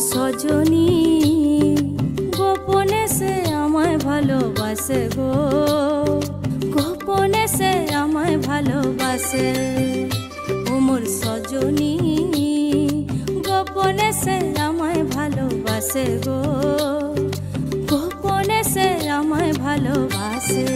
সজনী গোপনে সে আমায় ভালোবাসে গো, গোপনে সে আমায় ভালোবাসে। ও মোর সজনী গোপনে সে আমায় ভালোবাসে গো, গোপনে সে আমায় ভালোবাসে।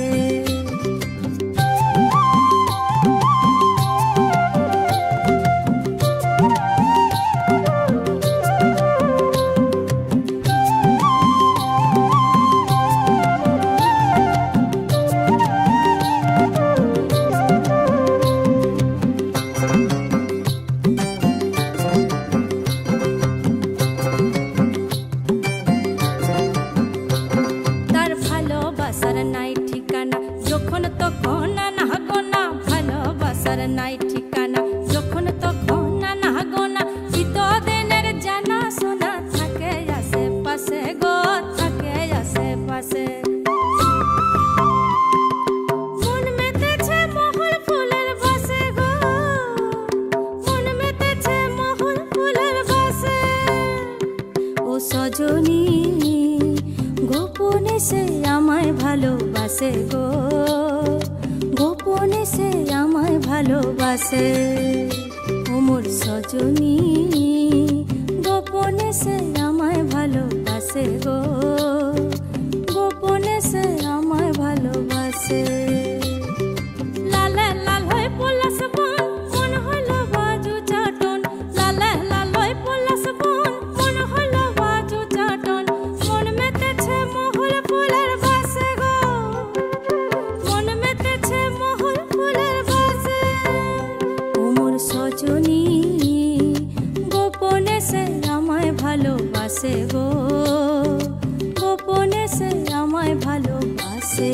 নাই ঠিকানা যখন তখন না গোনা, ভালোবাসার নাই ঠিকানা যখন তখন না গোনা। চিতদিনের জানা শোনা থাকে আশেপাশে গো, থাকে আশেপাশে। মন মেতেছে মহল ফুলের বাসে গো, মন মেতেছে মহল ফুলের বাসে। ও সজনী গোপনে সে আমায় ভালোবাসে গো, গোপনে সে আমায় ভালোবাসে। ও মোর সজনী গোপনে সে আমায় ভালোবাসে গো, গোপনে সে আমায় ভালোবাসে। লালে লাল হয়ে পলাশ বন মন হলো বাজু চাটন, লালে লাল হয়ে পলাশ বন মন হলো বাজু চাটন। মন মেতেছে মহল ফুলের বাসে গো, মন মেতেছে মহল ফুলের বাসে। ও মোর সজনী গোপনে সে আমায় ভালোবাসে গো, গোপনে সে আমায় ভালোবাসে।